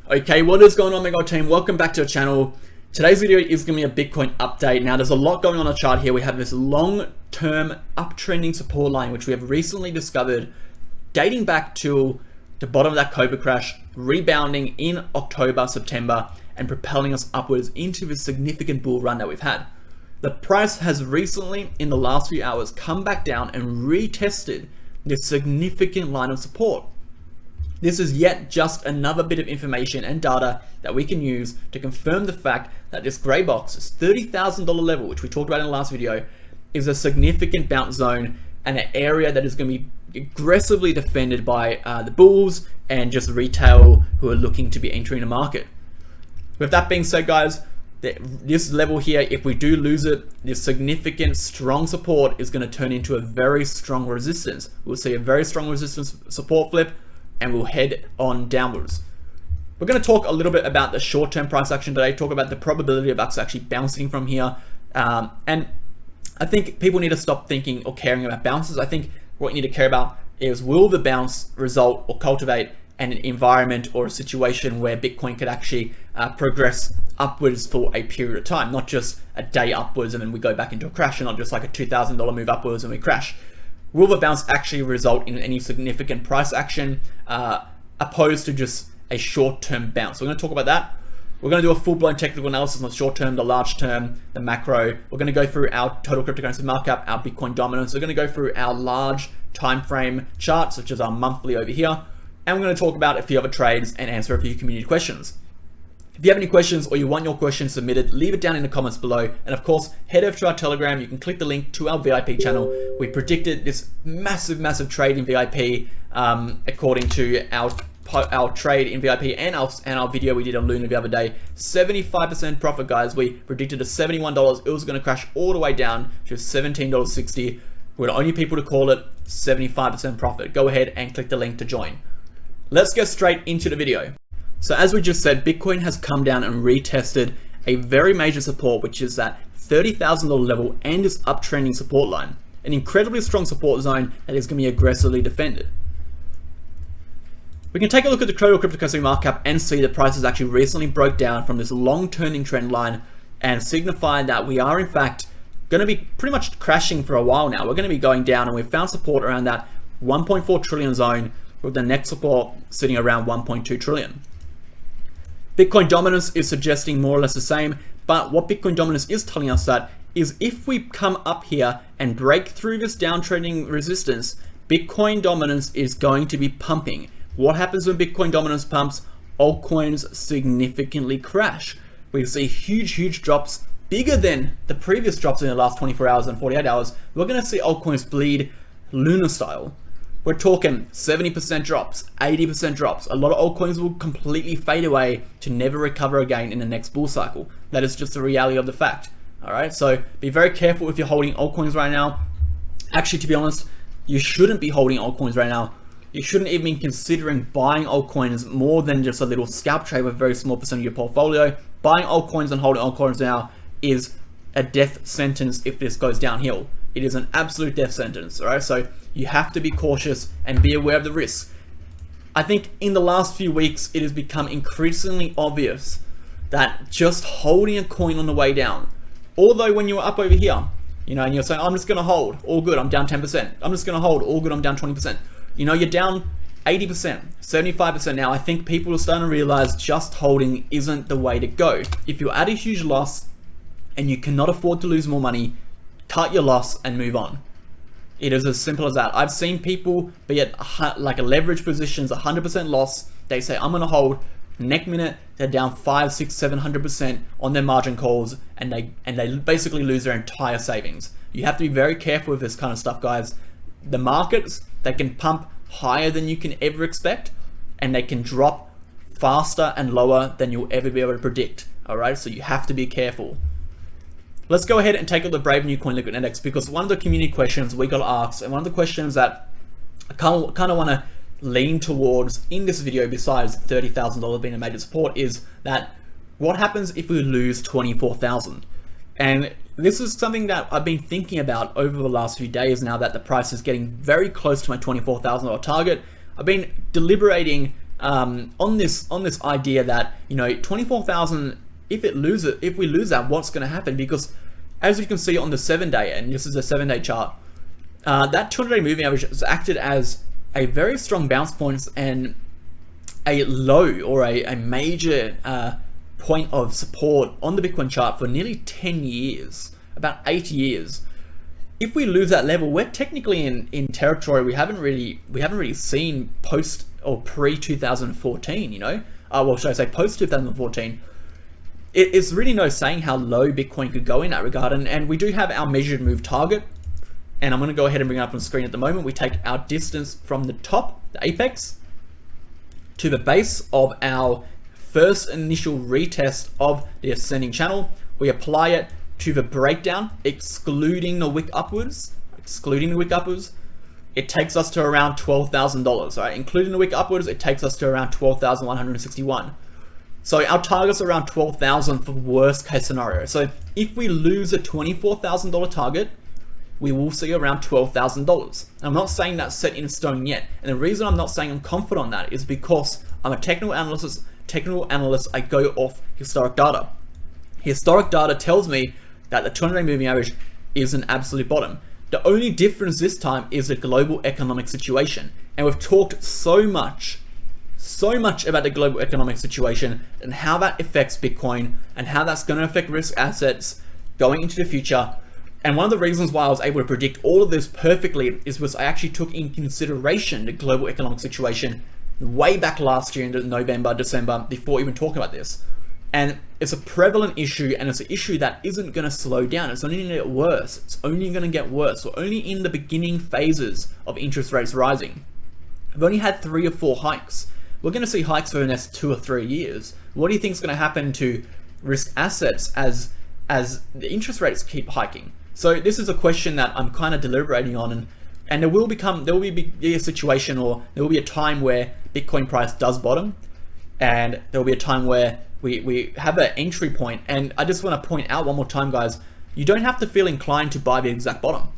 Okay, what is going on, MegaWhale team? Welcome back to our channel. Today's video is going to be a Bitcoin update. Now, there's a lot going on the chart here. We have this long-term uptrending support line, which we have recently discovered, dating back to the bottom of that COVID crash, rebounding in October, September, and propelling us upwards into this significant bull run that we've had. The price has recently, in the last few hours, come back down and retested this significant line of support. This is yet just another bit of information and data that we can use to confirm the fact that this grey box, this $30,000 level, which we talked about in the last video, is a significant bounce zone and an area that is going to be aggressively defended by the bulls and just retail who are looking to be entering the market. With that being said, guys, this level here, if we do lose it, this significant strong support is going to turn into a very strong resistance. We'll see a very strong resistance support flip, and we'll head on downwards. We're going to talk a little bit about the short-term price action today, talk about the probability of us actually bouncing from here. And I think people need to stop thinking or caring about bounces. I think what you need to care about is, will the bounce result or cultivate an environment or a situation where Bitcoin could actually progress upwards for a period of time, not just a day upwards and then we go back into a crash, and not just like a $2,000 move upwards and we crash. Will the bounce actually result in any significant price action opposed to just a short-term bounce? We're going to talk about that. We're going to do a full-blown technical analysis on the short-term, the large-term, the macro. We're going to go through our total cryptocurrency market cap, our Bitcoin dominance. We're going to go through our large time frame charts, such as our monthly over here. And we're going to talk about a few other trades and answer a few community questions. If you have any questions or you want your questions submitted, leave it down in the comments below. And of course, head over to our Telegram. You can click the link to our VIP channel. We predicted this massive trade in VIP according to our trade in VIP and our video we did on Luna the other day. 75% profit, guys. We predicted a $71. It was going to crash all the way down to $17.60. We're the only people to call it. 75% profit. Go ahead and click the link to join. Let's get straight into the video. So as we just said, Bitcoin has come down and retested a very major support, which is that $30,000 level and this uptrending support line. An incredibly strong support zone that is going to be aggressively defended. We can take a look at the total cryptocurrency market cap and see the prices actually recently broke down from this long turning trend line and signify that we are in fact going to be pretty much crashing for a while now. We're going to be going down, and we've found support around that 1.4 trillion zone, with the next support sitting around 1.2 trillion. Bitcoin dominance is suggesting more or less the same, but what Bitcoin dominance is telling us that is, if we come up here and break through this downtrending resistance, Bitcoin dominance is going to be pumping. What happens when Bitcoin dominance pumps? Altcoins significantly crash. We see huge drops, bigger than the previous drops in the last 24 hours and 48 hours. We're going to see altcoins bleed Luna style. We're talking 70% drops, 80% drops. A lot of altcoins will completely fade away to never recover again in the next bull cycle. That is just the reality of the fact. All right, so be very careful if you're holding altcoins right now. Actually, to be honest, you shouldn't be holding altcoins right now. You shouldn't even be considering buying altcoins more than just a little scalp trade with a very small percent of your portfolio. Buying altcoins and holding altcoins now is a death sentence if this goes downhill. It is an absolute death sentence, all right? So you have to be cautious and be aware of the risks. I think in the last few weeks, it has become increasingly obvious that just holding a coin on the way down, although when you're up over here, you know, and you're saying, I'm just gonna hold, all good, I'm down 10%. I'm just gonna hold, all good, I'm down 20%. You know, you're down 80%, 75% now. I think people are starting to realize just holding isn't the way to go. If you're at a huge loss and you cannot afford to lose more money, cut your loss and move on. It is as simple as that. I've seen people be at like a leverage positions, 100% loss. They say, I'm gonna hold. Next minute, they're down 500, 600, 700% on their margin calls, and they basically lose their entire savings. You have to be very careful with this kind of stuff, guys. The markets, they can pump higher than you can ever expect, and they can drop faster and lower than you'll ever be able to predict. All right, so you have to be careful. Let's go ahead and take a look at the Brave New Coin Liquid Index, because one of the community questions we got asked, and one of the questions that I kind of want to lean towards in this video, besides $30,000 being a major support, is that what happens if we lose 24,000? And this is something that I've been thinking about over the last few days now that the price is getting very close to my $24,000 target. I've been deliberating on this idea that, you know, 24,000, if we lose that, what's going to happen? Because as you can see on the 7-day, and this is a 7-day chart, that 200-day moving average has acted as a very strong bounce point and a low or a major point of support on the Bitcoin chart for nearly 10 years, about 8 years. If we lose that level, we're technically in territory we haven't really seen post or pre 2014. You know, well, should I say post 2014? It's really no saying how low Bitcoin could go in that regard. And we do have our measured move target, and I'm going to go ahead and bring it up on screen at the moment. We take our distance from the top, the apex, to the base of our first initial retest of the ascending channel. We apply it to the breakdown, excluding the wick upwards. It takes us to around $12,000. Right, including the wick upwards, it takes us to around 12,161. So our target's around 12,000 for worst case scenario. So if we lose a $24,000 target, we will see around $12,000. I'm not saying that's set in stone yet. And the reason I'm not saying I'm confident on that is because I'm a technical analyst. I go off historic data. Historic data tells me that the 200-day moving average is an absolute bottom. The only difference this time is the global economic situation. And we've talked so much about the global economic situation and how that affects Bitcoin and how that's going to affect risk assets going into the future. And one of the reasons why I was able to predict all of this perfectly is because I actually took in consideration the global economic situation way back last year in November, December, before even talking about this. And it's a prevalent issue, and it's an issue that isn't going to slow down. It's only going to get worse. It's only going to get worse. We're only in the beginning phases of interest rates rising. We've only had 3 or 4 hikes. We're going to see hikes for the next 2 or 3 years. What do you think is going to happen to risk assets as the interest rates keep hiking? So this is a question that I'm kind of deliberating on, and there will be a situation, or there will be a time where Bitcoin price does bottom, and there will be a time where we have an entry point. And I just want to point out one more time, guys, you don't have to feel inclined to buy the exact bottom,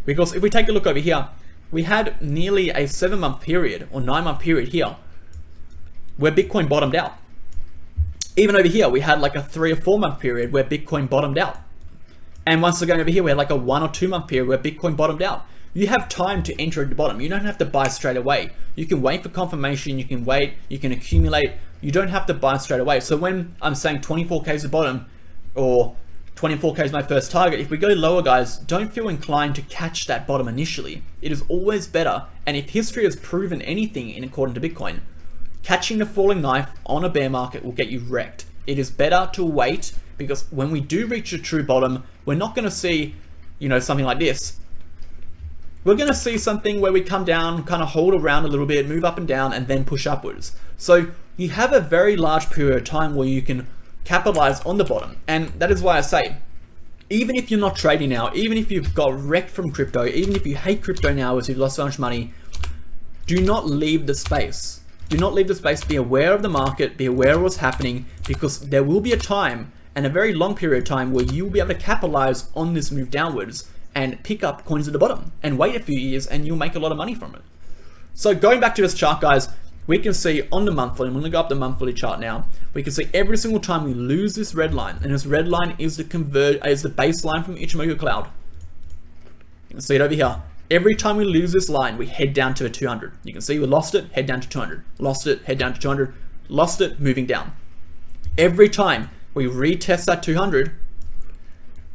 because if we take a look over here, we had nearly a 7-month period or 9-month period here where Bitcoin bottomed out. Even over here, we had like a 3 or 4 month period where Bitcoin bottomed out. And once again over here, we had like a 1 or 2 month period where Bitcoin bottomed out. You have time to enter at the bottom. You don't have to buy straight away. You can wait for confirmation, you can wait, you can accumulate. You don't have to buy straight away. So when I'm saying 24K is the bottom, or 24K is my first target, if we go lower, guys, don't feel inclined to catch that bottom initially. It is always better, and if history has proven anything in according to Bitcoin, catching the falling knife on a bear market will get you wrecked. It is better to wait, because when we do reach a true bottom, we're not going to see, you know, something like this. We're going to see something where we come down, kind of hold around a little bit, move up and down, and then push upwards. So you have a very large period of time where you can capitalize on the bottom. And that is why I say, even if you're not trading now, even if you've got wrecked from crypto, even if you hate crypto now as you've lost so much money, do not leave the space. Do not leave the space. Be aware of the market, be aware of what's happening, because there will be a time, and a very long period of time, where you will be able to capitalize on this move downwards and pick up coins at the bottom and wait a few years, and you'll make a lot of money from it. So going back to this chart, guys, we can see on the monthly, I'm going to go up the monthly chart now, we can see every single time we lose this red line, and this red line is the baseline from Ichimoku Cloud. You can see it over here. Every time we lose this line, we head down to a 200. You can see we lost it, head down to 200. Lost it, head down to 200. Lost it, moving down. Every time we retest that 200,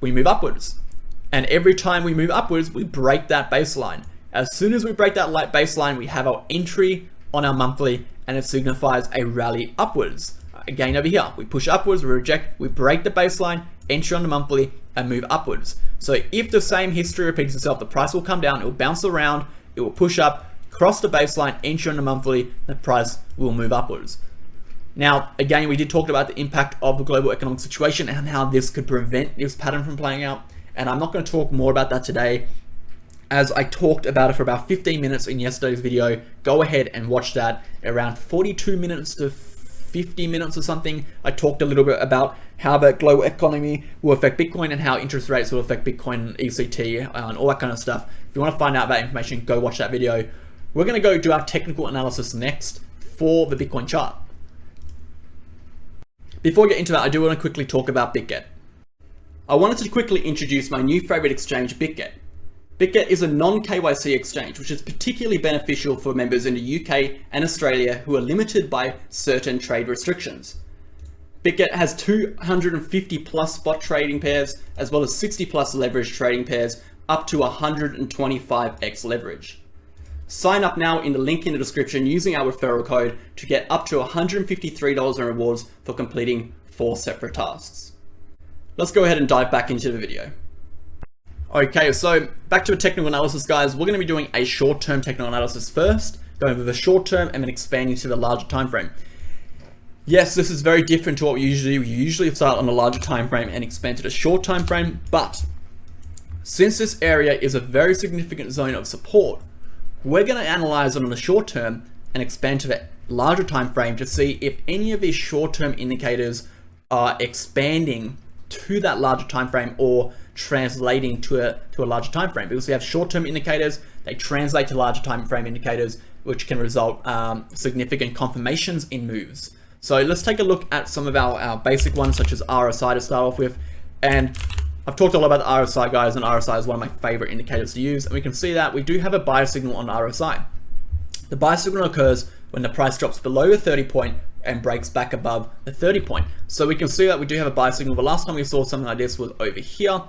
we move upwards. And every time we move upwards, we break that baseline. As soon as we break that light baseline, we have our entry on our monthly, and it signifies a rally upwards. Again, over here, we push upwards, we reject, we break the baseline, entry on the monthly, and move upwards. So if the same history repeats itself, the price will come down, it will bounce around, it will push up, cross the baseline, entry on the monthly, the price will move upwards. Now, again, we did talk about the impact of the global economic situation and how this could prevent this pattern from playing out. And I'm not going to talk more about that today, as I talked about it for about 15 minutes in yesterday's video. Go ahead and watch that. Around 42 minutes to 50 minutes or something, I talked a little bit about how the global economy will affect Bitcoin and how interest rates will affect Bitcoin, ECT, and all that kind of stuff. If you want to find out that information, go watch that video. We're going to go do our technical analysis next for the Bitcoin chart. Before we get into that, I do want to quickly talk about Bitget. I wanted to quickly introduce my new favorite exchange, Bitget. Bitget is a non-KYC exchange, which is particularly beneficial for members in the UK and Australia who are limited by certain trade restrictions. Bitget has 250 plus spot trading pairs, as well as 60 plus leverage trading pairs, up to 125x leverage. Sign up now in the link in the description using our referral code to get up to $153 in rewards for completing 4 separate tasks. Let's go ahead and dive back into the video. Okay, so back to a technical analysis, guys. We're going to be doing a short-term technical analysis first, going over the short term and then expanding to the larger time frame. Yes, this is very different to what we usually do. We usually start on a larger time frame and expand to the short time frame, but since this area is a very significant zone of support, we're going to analyze it on the short term and expand to the larger time frame to see if any of these short-term indicators are expanding to that larger time frame or translating to a larger time frame. Because we have short-term indicators, they translate to larger time frame indicators, which can result significant confirmations in moves. So let's take a look at some of our basic ones, such as RSI to start off with. And I've talked a lot about the RSI, guys, and RSI is one of my favorite indicators to use. And we can see that we do have a buy signal on RSI. The buy signal occurs when the price drops below the 30 point and breaks back above the 30 point. So we can see that we do have a buy signal. The last time we saw something like this was over here.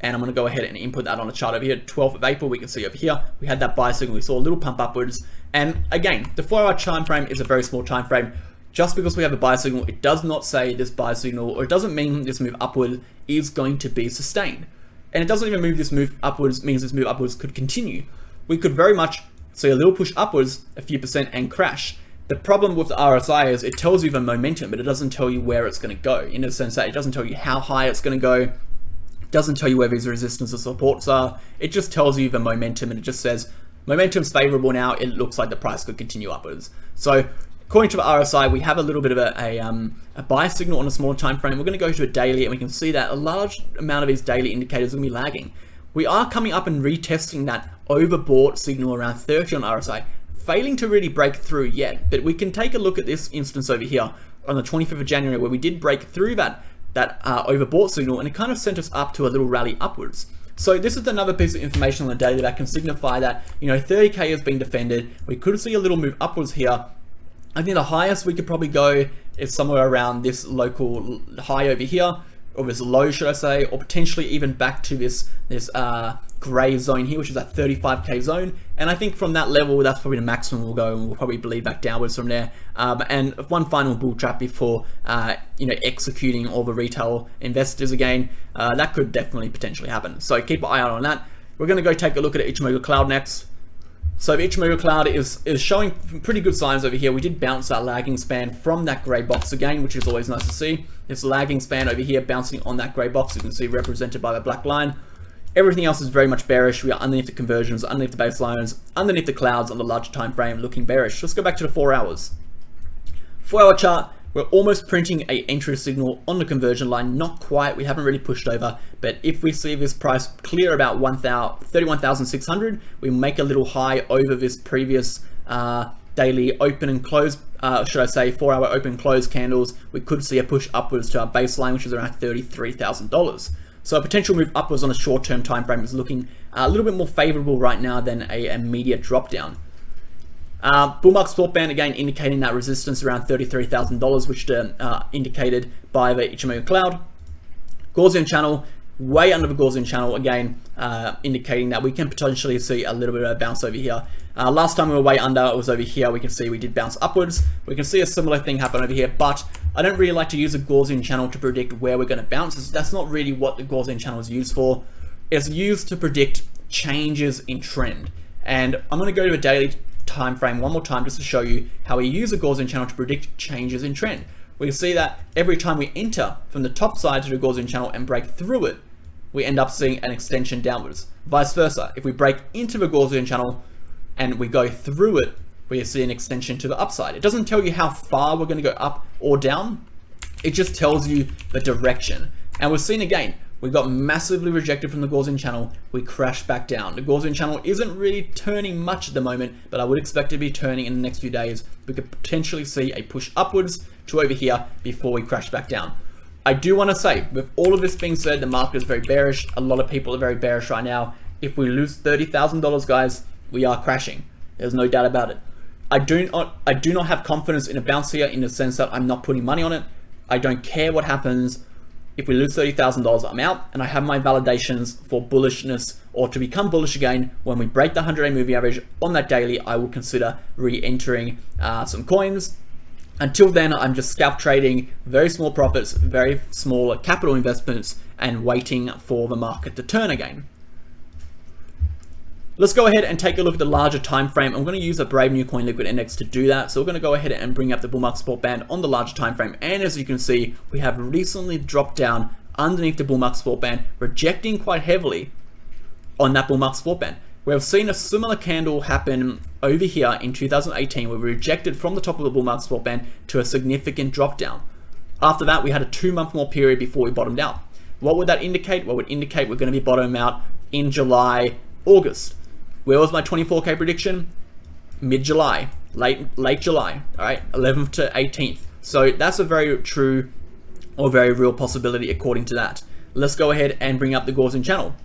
And I'm going to go ahead and input that on the chart over here. 12th of April, we can see over here, we had that buy signal. We saw a little pump upwards. And again, the 4-hour time frame is a very small time frame. Just because we have a buy signal, it does not say this buy signal, or it doesn't mean this move upward is going to be sustained. And it doesn't even mean this move upwards means this move upwards could continue. We could very much see a little push upwards, a few percent, and crash. The problem with the RSI is it tells you the momentum, but it doesn't tell you where it's going to go, in the sense that it doesn't tell you how high it's going to go. It doesn't tell you where these resistance or supports are. It just tells you the momentum, and it just says momentum's favorable now. It looks like the price could continue upwards. So according to the RSI, we have a little bit of a buy signal on a smaller time frame. We're going to go to a daily, and we can see that a large amount of these daily indicators are going to be lagging. We are coming up and retesting that overbought signal around 30 on RSI, failing to really break through yet. But we can take a look at this instance over here on the 25th of January, where we did break through that overbought signal, and it kind of sent us up to a little rally upwards. So this is another piece of information on the daily that can signify that, 30k has been defended. We could see a little move upwards here. I think the highest we could probably go is somewhere around this local high over here, or this low, should I say, or potentially even back to this gray zone here, which is that 35k zone. And I think from that level, that's probably the maximum we'll go, and we'll probably bleed back downwards from there. And one final bull trap before executing all the retail investors again. That could definitely potentially happen. So keep an eye out on that. We're going to go take a look at Ichimoku Cloud next. So the Ichimoku Cloud is showing pretty good signs over here. We did bounce that lagging span from that gray box again, which is always nice to see. This lagging span over here bouncing on that gray box, you can see represented by the black line. Everything else is very much bearish. We are underneath the conversions, underneath the baselines, underneath the clouds on the larger time frame, looking bearish. Let's go back to the 4 hours. 4-hour chart, we're almost printing a entry signal on the conversion line. Not quite, we haven't really pushed over, but if we see this price clear about 31,600, we make a little high over this previous daily open and close, should I say 4-hour open close candles, we could see a push upwards to our baseline, which is around $33,000. So a potential move upwards on a short-term time frame is looking a little bit more favorable right now than an immediate drop down. Bull market support band again indicating that resistance around $33,000, which indicated by the Ichimoku Cloud. Gaussian channel way under the Gaussian channel again, indicating that we can potentially see a little bit of a bounce over here. Last time we were way under, it was over here. We can see we did bounce upwards. We can see a similar thing happen over here, but I don't really like to use a Gaussian channel to predict where we're going to bounce. That's not really what the Gaussian channel is used for. It's used to predict changes in trend. And I'm going to go to a daily time frame one more time just to show you how we use a Gaussian channel to predict changes in trend. We can see that every time we enter from the top side to the Gaussian channel and break through it, we end up seeing an extension downwards. Vice versa, if we break into the Gaussian channel and we go through it, we see an extension to the upside. It doesn't tell you how far we're going to go up or down. It just tells you the direction. And we've seen again, We got massively rejected from the Gaussian channel. We crashed back down. The Gaussian channel isn't really turning much at the moment, but I would expect it to be turning in the next few days. We could potentially see a push upwards to over here before we crash back down. I do want to say, with all of this being said, the market is very bearish. A lot of people are very bearish right now. If we lose $30,000, guys, we are crashing. There's no doubt about it. I do not have confidence in a bounce here, in the sense that I'm not putting money on it. I don't care what happens. If we lose $30,000, I'm out, and I have my validations for bullishness, or to become bullish again. When we break the 100-day moving average on that daily, I will consider re-entering some coins. Until then, I'm just scalp trading, very small profits, very small capital investments, and waiting for the market to turn again. Let's go ahead and take a look at the larger time frame. I'm going to use a Brave New Coin Liquid Index to do that. So we're going to go ahead and bring up the bull market support band on the larger time frame. And as you can see, we have recently dropped down underneath the bull market support band, rejecting quite heavily on that bull market support band. We have seen a similar candle happen over here in 2018, where we rejected from the top of the bull market support band to a significant drop down. After that, we had a 2-month more period before we bottomed out. What would that indicate? Well, it would indicate we're going to be bottoming out in July, August. Where was my 24K prediction? Mid-July, late July, all right, 11th to 18th. So that's a very true or very real possibility according to that. Let's go ahead and bring up the Gaussian channel.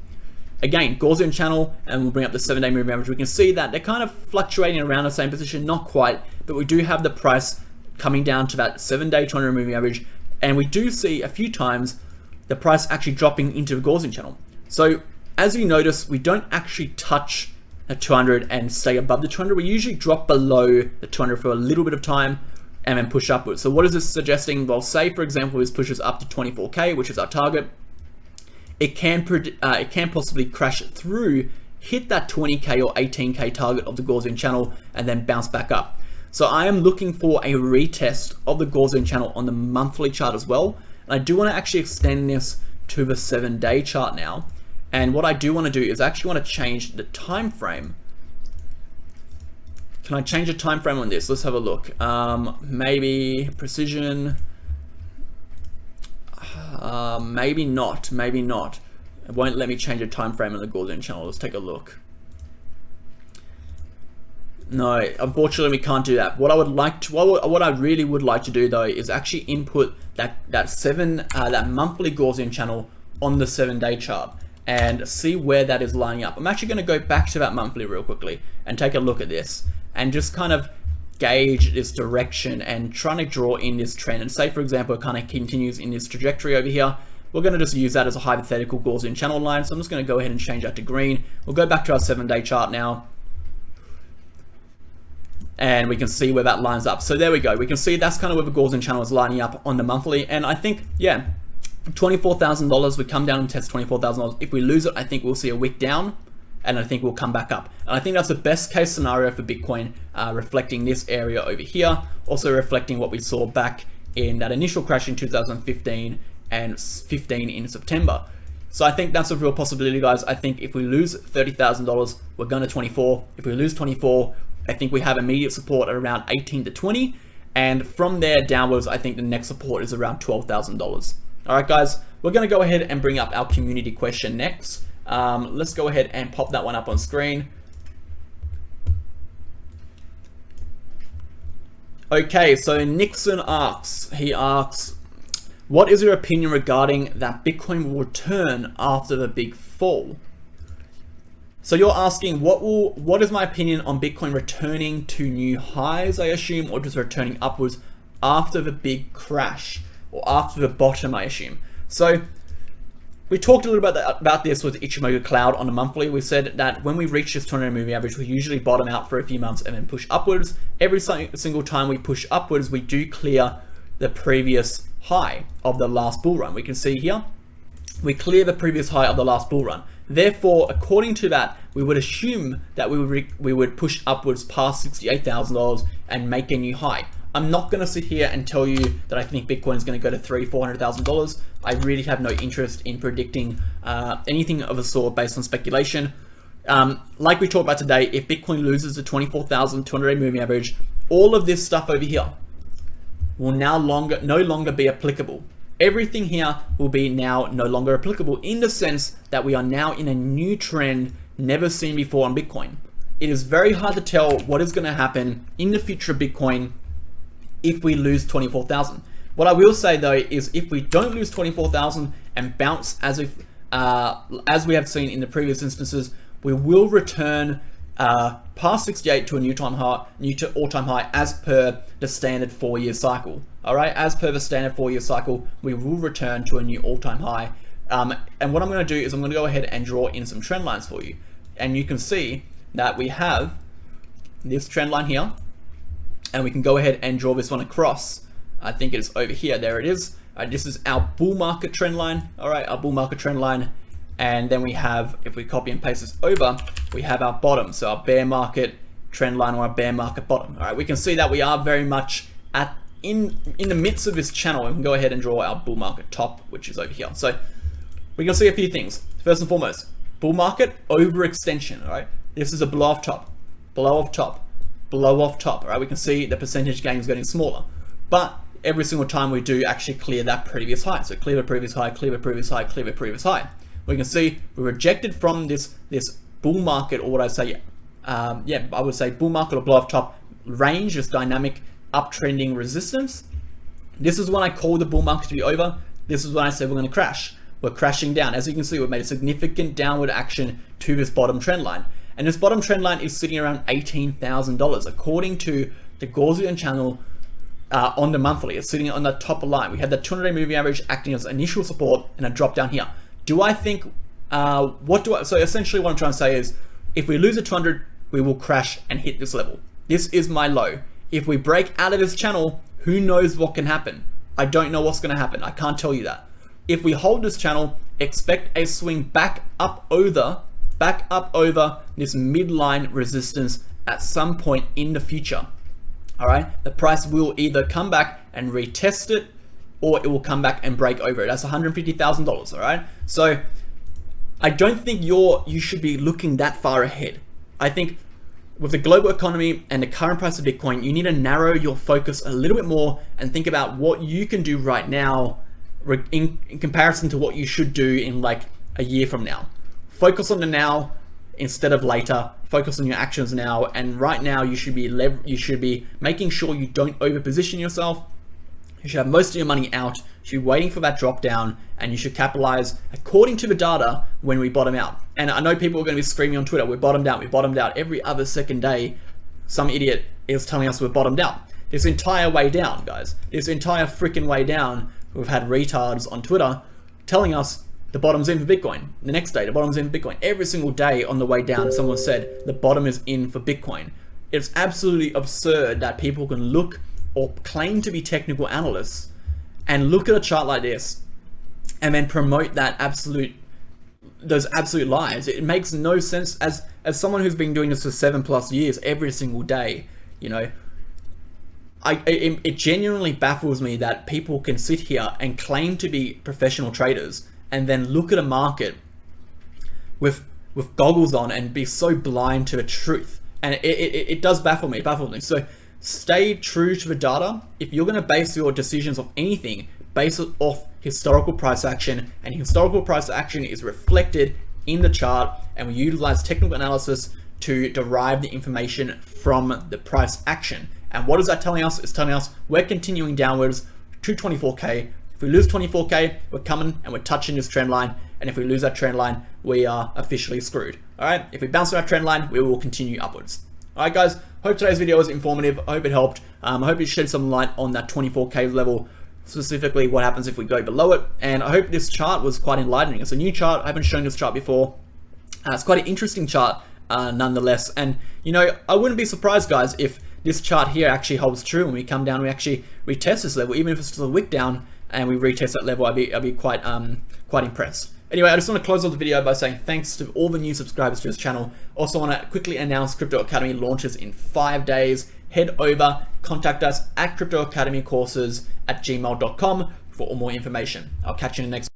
Again, Gaussian channel, and we'll bring up the 7-day moving average. We can see that they're kind of fluctuating around the same position, not quite, but we do have the price coming down to that 7-day 200 moving average, and we do see a few times the price actually dropping into the Gaussian channel. So as you notice, we don't actually touch a 200 and stay above the 200. We usually drop below the 200 for a little bit of time and then push upwards. So what is this suggesting? Well, say for example, this pushes up to 24K, which is our target. It can possibly crash through, hit that 20K or 18K target of the Gaussian channel, and then bounce back up. So I am looking for a retest of the Gaussian channel on the monthly chart as well. And I do want to actually extend this to the 7-day chart now. And what I do want to do is actually want to change the time frame. Can I change the time frame on this? Let's have a look. Maybe precision. Maybe not. Maybe not. It won't let me change the time frame on the Gaussian channel. Let's take a look. No, unfortunately we can't do that. What I would like to, what I really would like to do though, is actually input that monthly Gaussian channel on the 7-day chart and see where that is lining up. I'm actually going to go back to that monthly real quickly and take a look at this and just kind of gauge this direction and trying to draw in this trend. And say for example, it kind of continues in this trajectory over here. We're going to just use that as a hypothetical Gaussian channel line. So I'm just going to go ahead and change that to green. We'll go back to our 7-day chart now. And we can see where that lines up. So there we go. We can see that's kind of where the Gaussian channel is lining up on the monthly. And I think, yeah, $24,000, we come down and test $24,000. If we lose it, I think we'll see a wick down, and I think we'll come back up. And I think that's the best case scenario for Bitcoin, reflecting this area over here, also reflecting what we saw back in that initial crash in 2015 and 15 in September. So I think that's a real possibility, guys. I think if we lose $30,000, we're going to 24. If we lose 24, I think we have immediate support at around 18 to 20. And from there downwards, I think the next support is around $12,000. All right, guys, we're going to go ahead and bring up our community question next. Let's go ahead and pop that one up on screen. Okay, so Nixon asks, what is your opinion regarding that Bitcoin will return after the big fall? So you're asking, what is my opinion on Bitcoin returning to new highs, I assume, or just returning upwards after the big crash? Or after the bottom, I assume. So we talked a little bit about this with Ichimoku Cloud on a monthly. We said that when we reach this 200 moving average, we usually bottom out for a few months and then push upwards. Every single time we push upwards, we do clear the previous high of the last bull run. We can see here, we clear the previous high of the last bull run. Therefore, according to that, we would assume that we would push upwards past $68,000 and make a new high. I'm not going to sit here and tell you that I think Bitcoin is going to go to $300,000-$400,000. I really have no interest in predicting anything of a sort based on speculation. Like we talked about today, if Bitcoin loses the 24,200-day moving average, all of this stuff over here will no longer be applicable. everything here will be now no longer applicable, in the sense that we are now in a new trend never seen before on Bitcoin. It is very hard to tell what is going to happen in the future of Bitcoin if we lose 24,000. What I will say though is, if we don't lose 24,000 and bounce as we have seen in the previous instances, we will return past 68 to a new all-time high as per the standard 4-year cycle. All right, as per the standard 4-year cycle, we will return to a new all-time high. And what I'm going to do is I'm going to go ahead and draw in some trend lines for you, and you can see that we have this trend line here, and we can go ahead and draw this one across. I think it's over here. There it is. This is our bull market trend line. All right, our bull market trend line. And then we have, if we copy and paste this over, we have our bottom. So our bear market trend line, or our bear market bottom. All right, we can see that we are very much in the midst of this channel. We can go ahead and draw our bull market top, which is over here. So we can see a few things. First and foremost, bull market overextension. All right, this is a blow off top, blow off top, blow off top. All right, we can see the percentage gain is getting smaller, but every single time we do actually clear that previous high. So clear the previous high, clear the previous high, clear the previous high. We can see we rejected from this bull market, or what I say, I would say bull market or blow off top range, this dynamic uptrending resistance. This is when I call the bull market to be over. This is when I say we're going to crash. We're crashing down. As you can see, we've made a significant downward action to this bottom trend line. And this bottom trend line is sitting around $18,000 according to the Gaussian channel. On the monthly, it's sitting on the top line. We had the 200-day moving average acting as initial support, and a drop down here. Do I think, so essentially what I'm trying to say is, if we lose a 200, we will crash and hit this level. This is my low. If we break out of this channel, who knows what can happen? I don't know what's going to happen. I can't tell you that. If we hold this channel, expect a swing back up over this midline resistance at some point in the future. All right, the price will either come back and retest it, or it will come back and break over it. That's $150,000. All right, so I don't think you should be looking that far ahead. I think with the global economy and the current price of Bitcoin, you need to narrow your focus a little bit more and think about what you can do right now in comparison to what you should do in like a year from now. Focus on the now instead of later. Focus on your actions now, and right now you should be making sure you don't over position yourself. You should have most of your money out. You should be waiting for that drop down, and you should capitalize according to the data when we bottom out. And I know people are going to be screaming on Twitter, we bottomed out. Every other second day some idiot is telling us we're bottomed out. This entire way down, guys, this entire freaking way down, we've had retards on Twitter telling us the bottom's in for Bitcoin. The next day, the bottom's in for Bitcoin. Every single day on the way down, someone said the bottom is in for Bitcoin. It's absolutely absurd that people can look or claim to be technical analysts and look at a chart like this and then promote those absolute lies. It makes no sense. As someone who's been doing this for 7+ years, every single day, you know, it genuinely baffles me that people can sit here and claim to be professional traders and then look at a market with goggles on and be so blind to the truth. And it does baffle me. So stay true to the data. If you're going to base your decisions off anything, base it off historical price action, and historical price action is reflected in the chart, and we utilize technical analysis to derive the information from the price action. And what is that telling us? It's telling us we're continuing downwards to 24K. If we lose 24K, we're coming and we're touching this trend line. And if we lose that trend line, we are officially screwed. All right, if we bounce on our trend line, we will continue upwards. All right, guys, hope today's video was informative. I hope it helped. I hope it shed some light on that 24K level, specifically what happens if we go below it. And I hope this chart was quite enlightening. It's a new chart. I haven't shown this chart before. It's quite an interesting chart nonetheless. And, you know, I wouldn't be surprised, guys, if this chart here actually holds true. When we come down, we actually retest this level, even if it's just a wick down, and we retest that level, I'd be quite impressed. Anyway, I just want to close off the video by saying thanks to all the new subscribers to this channel. Also want to quickly announce Crypto Academy launches in 5 days. Head over, contact us at cryptoacademycourses@gmail.com for all more information. I'll catch you in the next